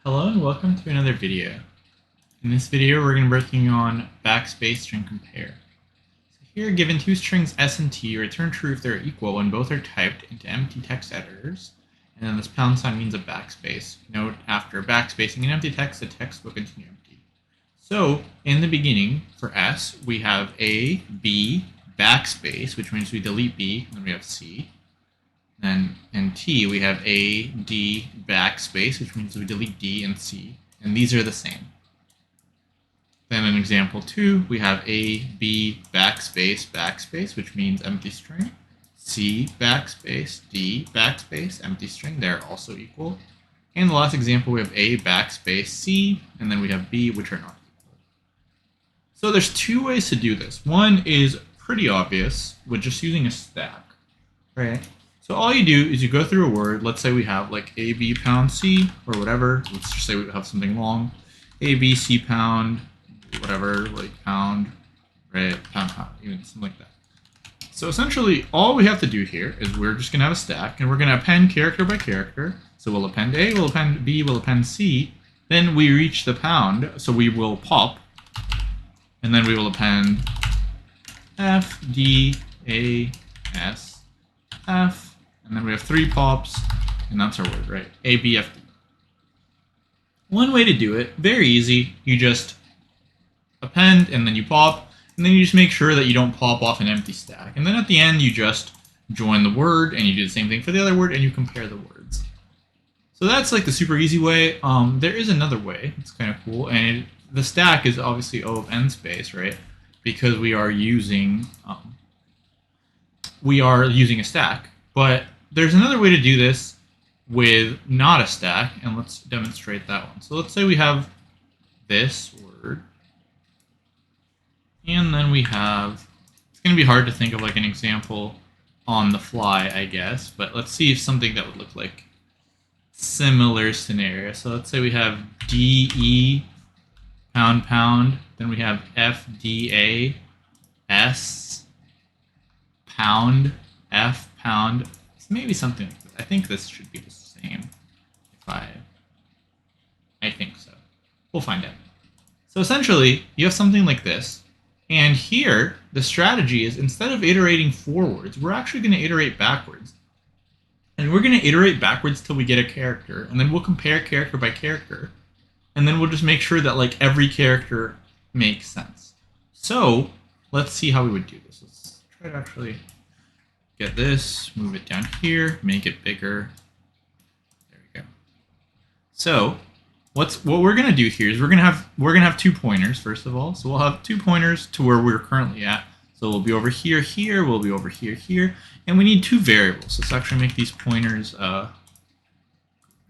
Hello and welcome to another video. In this video we're going to be working on backspace string compare. So here, given two strings s and t, return true if they're equal when both are typed into empty text editors, and then this pound sign means a backspace. Note, after backspacing an empty text, the text will continue empty. So in the beginning, for s, we have a, b, backspace, which means we delete b, and then we have c. Then in T, we have A, D, backspace, which means we delete D and C, and these are the same. Then in example 2, we have A, B, backspace, backspace, which means empty string. C, backspace, D, backspace, empty string, they're also equal. And the last example, we have A, backspace, C, and then we have B, which are not equal. So there's two ways to do this. One is pretty obvious, with just using a stack, right? So all you do is you go through a word. Let's say we have like A, B, pound, C, or whatever. Let's just say we have something long. A, B, C, pound, whatever, like pound, right? Pound, even something like that. So essentially, all we have to do here is we're just going to have a stack, and we're going to append character by character. So we'll append A, we'll append B, we'll append C. Then we reach the pound, so we will pop, and then we will append F, D, A, S, F. And then we have 3 pops, and that's our word, right? A, B, F, D. One way to do it, very easy. You just append, and then you pop, and then you just make sure that you don't pop off an empty stack. And then at the end, you just join the word, and you do the same thing for the other word, and you compare the words. So that's like the super easy way. There is another way. It's kind of cool, and the stack is obviously O of n space, right? Because we are using a stack, but there's another way to do this with not a stack, and let's demonstrate that one. So let's say we have this word, and then we have, it's going to be hard to think of like an example on the fly, I guess, but let's see if something that would look like similar scenario. So let's say we have DE, pound, pound, then we have FDA, S, pound, F, pound. Maybe something like this. I think this should be the same. I think so. We'll find out. So essentially, you have something like this, and here the strategy is instead of iterating forwards, we're actually going to iterate backwards. And we're going to iterate backwards till we get a character, and then we'll compare character by character, and then we'll just make sure that like every character makes sense. So let's see how we would do this. Let's try to actually get this, move it down here, make it bigger. There we go. So what we're gonna do here is we're gonna have 2 pointers first of all. So we'll have 2 pointers to where we're currently at. So we'll be over here, here. We'll be over here, here, and we need 2 variables. Let's actually make these pointers. Okay,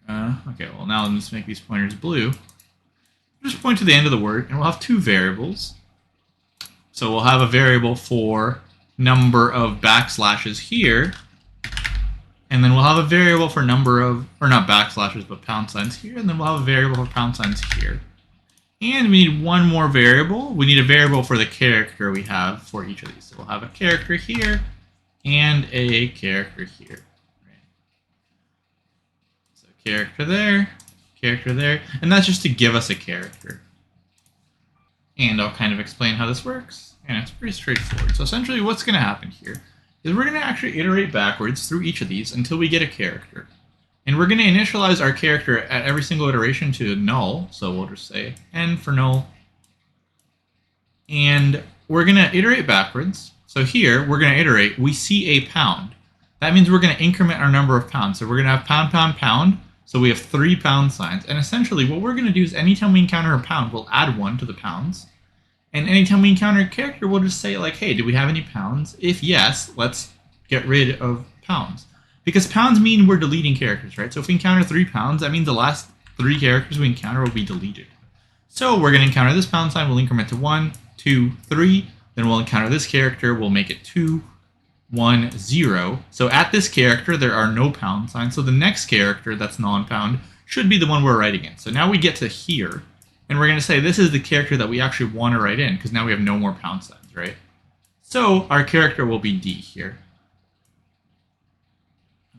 well now let's make these pointers blue. Just point to the end of the word, and we'll have 2 variables. So we'll have a variable for number of backslashes here, and then we'll have a variable for number of, or not backslashes, but pound signs here, and then we'll have a variable for pound signs here. And we need one more variable. We need a variable for the character we have for each of these. So we'll have a character here and a character here. Right. So character there, and that's just to give us a character. And I'll kind of explain how this works. And it's pretty straightforward. So essentially what's going to happen here is we're going to actually iterate backwards through each of these until we get a character. And we're going to initialize our character at every single iteration to null. So we'll just say n for null. And we're going to iterate backwards. So here we're going to iterate, we see a pound. That means we're going to increment our number of pounds. So we're going to have pound, pound, pound. So we have 3 pound signs. And essentially what we're going to do is anytime we encounter a pound, we'll add 1 to the pounds. And anytime we encounter a character, we'll just say like, hey, do we have any pounds? If yes, let's get rid of pounds. Because pounds mean we're deleting characters, right? So if we encounter 3 pounds, that means the last 3 characters we encounter will be deleted. So we're going to encounter this pound sign, we'll increment to 1, 2, 3. Then we'll encounter this character, we'll make it 2, 1, 0. So at this character, there are no pound signs. So the next character that's non-pound should be the one we're writing in. So now we get to here. And we're going to say this is the character that we actually want to write in, because now we have no more pound signs, right? So our character will be D here.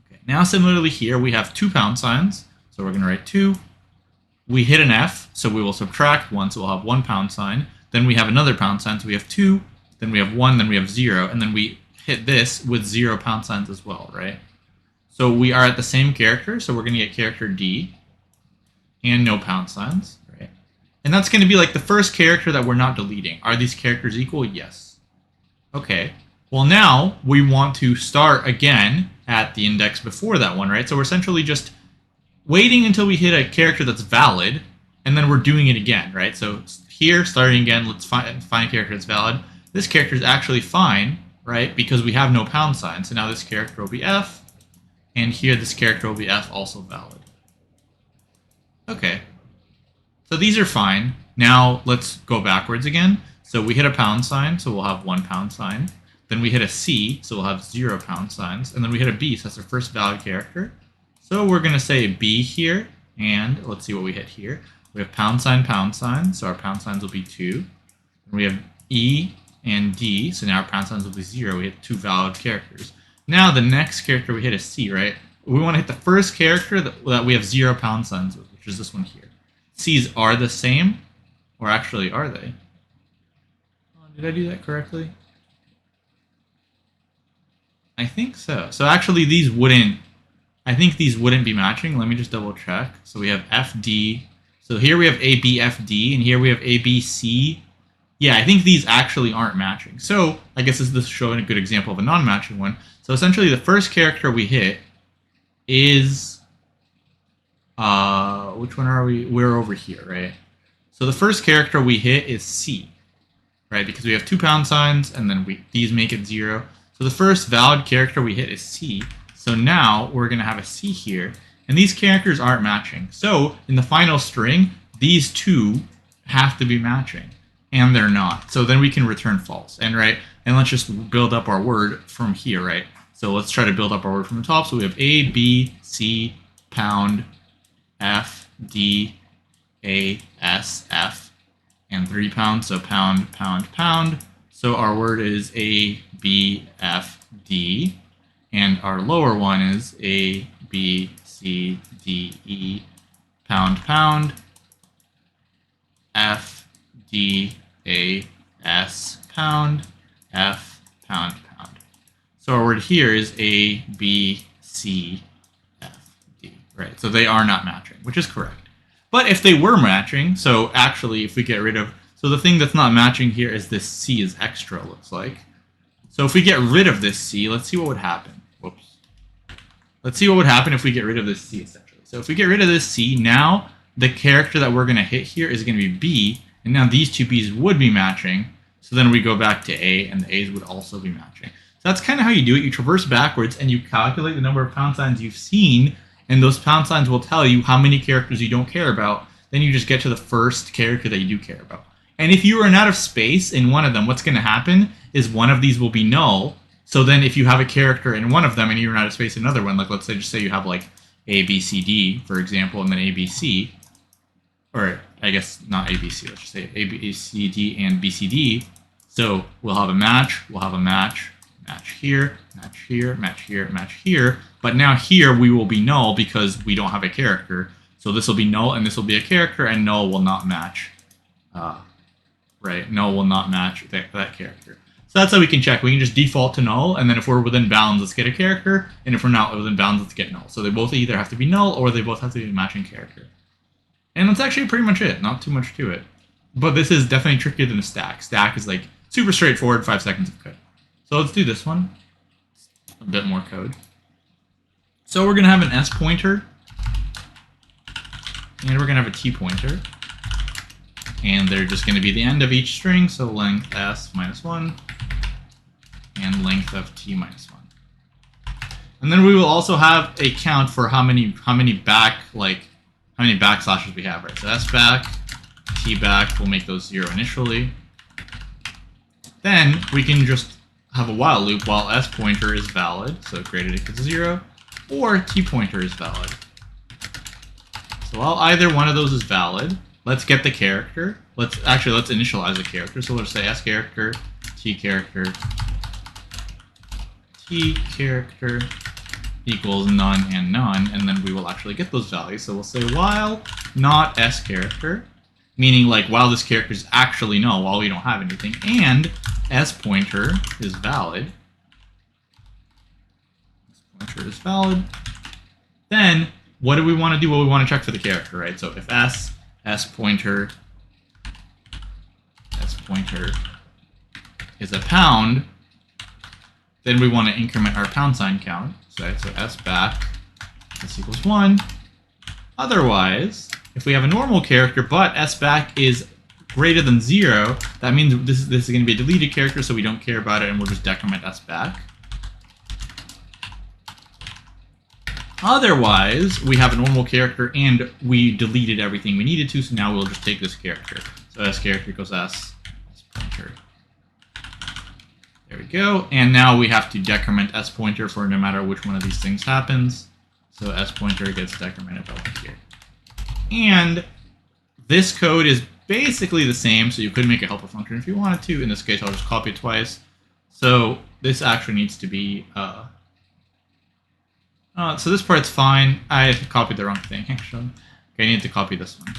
Okay, now similarly here we have 2 pound signs. So we're going to write 2, we hit an F, so we will subtract 1, so we'll have 1 pound sign. Then we have another pound sign, so we have 2. Then we have 1, then we have 0, and then we hit this with 0 pound signs as well, right? So we are at the same character, so we're going to get character D and no pound signs, right? And that's going to be like the first character that we're not deleting. Are these characters equal? Yes. Okay. Well, now we want to start again at the index before that one, right? So we're essentially just waiting until we hit a character that's valid, and then we're doing it again, right? So here, starting again, let's find a character that's valid. This character is actually fine, right? Because we have no pound sign. So now this character will be F, and here this character will be F, also valid. Okay. So these are fine. Now let's go backwards again. So we hit a pound sign, so we'll have 1 pound sign. Then we hit a C, so we'll have 0 pound signs. And then we hit a B, so that's our first valid character. So we're going to say B here, and let's see what we hit here. We have pound sign, so our pound signs will be 2. And we have E and D, so now our pound signs will be 0. We hit 2 valid characters. Now the next character we hit is C, right? We want to hit the first character that we have 0 pound signs with, which is this one here. C's are the same, or actually are they? Did I do that correctly? I think so. So actually these wouldn't, I think these wouldn't be matching. Let me just double check. So we have FD. So here we have ABFD, and here we have ABC. Yeah, I think these actually aren't matching. So I guess this is showing a good example of a non-matching one. So essentially the first character we hit is, which one are we? We're over here, right? So the first character we hit is C, right? Because we have 2 pound signs, and then these make it 0. So the first valid character we hit is C. So now we're going to have a C here, and these characters aren't matching. So in the final string, these two have to be matching, and they're not. So then we can return false. And let's just build up our word from here, right? So let's try to build up our word from the top. So we have A, B, C, pound, F, D, A, S, F, and 3 pounds. So pound, pound, pound. So our word is A, B, F, D. And our lower one is A, B, C, D, E, pound, pound, F, D, A, S, pound, F, pound, pound. So our word here is A, B, C, F, D, right? So they are not matching, which is correct. But if they were matching, so actually if we get rid of, so the thing that's not matching here is this C is extra, looks like. So if we get rid of this C, let's see what would happen. Whoops. Let's see what would happen if we get rid of this C, essentially. So if we get rid of this C, now the character that we're going to hit here is going to be B, and now these two B's would be matching. So then we go back to A, and the A's would also be matching. So that's kind of how you do it. You traverse backwards, and you calculate the number of pound signs you've seen, and those pound signs will tell you how many characters you don't care about. Then you just get to the first character that you do care about. And if you run out of space in one of them, what's going to happen is one of these will be null. So then if you have a character in one of them and you run out of space in another one, like let's say, just say you have like A, B, C, D, for example, and then A, B, C, or I guess not A, B, C, let's just say A, B, C, D, and B, C, D. So we'll have a match, match here, match here, match here, match here. But now here we will be null because we don't have a character. So this will be null and this will be a character, and null will not match. Right, null will not match that character. So that's how we can check. We can just default to null, and then if we're within bounds, let's get a character, and if we're not within bounds, let's get null. So they both either have to be null or they both have to be a matching character. And that's actually pretty much it. Not too much to it. But this is definitely trickier than a stack. Stack is like super straightforward, 5 seconds of code. So let's do this one. A bit more code. So we're going to have an S pointer, and we're going to have a T pointer. And they're just going to be the end of each string, so length S minus 1 and length of T minus 1. And then we will also have a count for how many backslashes we have, right? So S back, T back, we'll make those 0 initially. Then we can just have a while loop while S pointer is valid, so greater than or equal to 0, or T pointer is valid. So while either one of those is valid, let's get the character. Let's initialize a character. So let's say S character, T character equals none and none, and then we will actually get those values. So we'll say while not S character, meaning like while this character is actually null, while we don't have anything, and S pointer is valid. S pointer is valid. Then what do we want to do? Well, we want to check for the character, right? So if S pointer is a pound, then we want to increment our pound sign count. So S back, this equals 1. Otherwise, if we have a normal character, but S back is greater than 0, that means this is going to be a deleted character, so we don't care about it, and we'll just decrement S back. Otherwise, we have a normal character, and we deleted everything we needed to, so now we'll just take this character. So S character equals S pointer. There we go. And now we have to decrement S pointer for no matter which one of these things happens. So S pointer gets decremented over here. And this code is basically the same, so you could make a helper function if you wanted to. In this case, I'll just copy it twice. So this actually needs to be... so this part's fine. I copied the wrong thing, actually. Okay, I need to copy this one.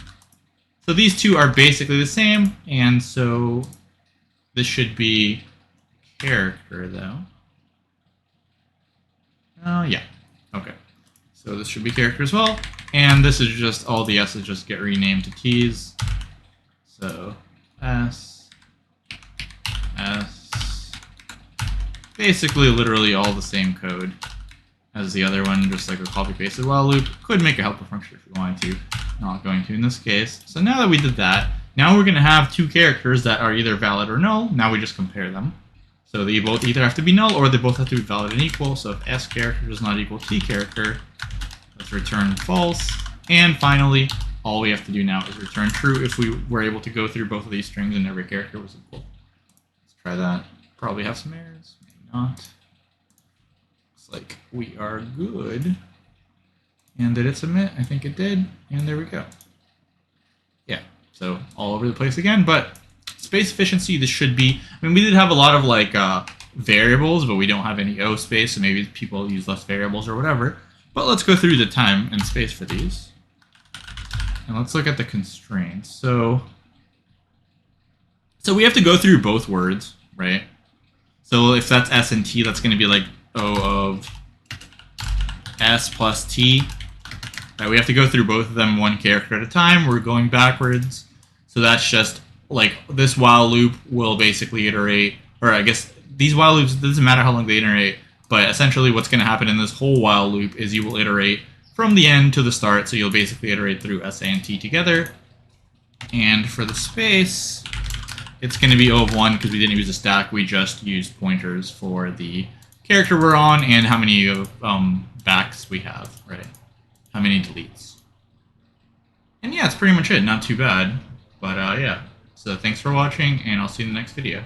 So these two are basically the same, and so this should be character, though. Yeah. Okay. So this should be character as well. And this is just, all the S's just get renamed to T's. So S. Basically, literally all the same code as the other one, just like a copy-pasted while loop. Could make a helper function if you wanted to. Not going to in this case. So now that we did that, now we're going to have two characters that are either valid or null. Now we just compare them. So they both either have to be null or they both have to be valid and equal. So if S character does not equal T character, let's return false. And finally, all we have to do now is return true if we were able to go through both of these strings and every character was equal. Let's try that. Probably have some errors, maybe not. Looks like we are good. And did it submit? I think it did. And there we go. Yeah, so all over the place again, but space efficiency, this should be, I mean, we did have a lot of like variables, but we don't have any O space, so maybe people use less variables or whatever. But let's go through the time and space for these. And let's look at the constraints. So we have to go through both words, right? So if that's S and T, that's going to be like O of S plus T. Right, we have to go through both of them one character at a time. We're going backwards. So that's just like this while loop will basically iterate, or I guess these while loops, it doesn't matter how long they iterate, but essentially what's going to happen in this whole while loop is you will iterate from the end to the start. So you'll basically iterate through S and T together. And for the space, it's going to be O of 1 because we didn't use a stack. We just used pointers for the character we're on and how many backs we have, right? How many deletes. And yeah, that's pretty much it. Not too bad. But yeah, so thanks for watching, and I'll see you in the next video.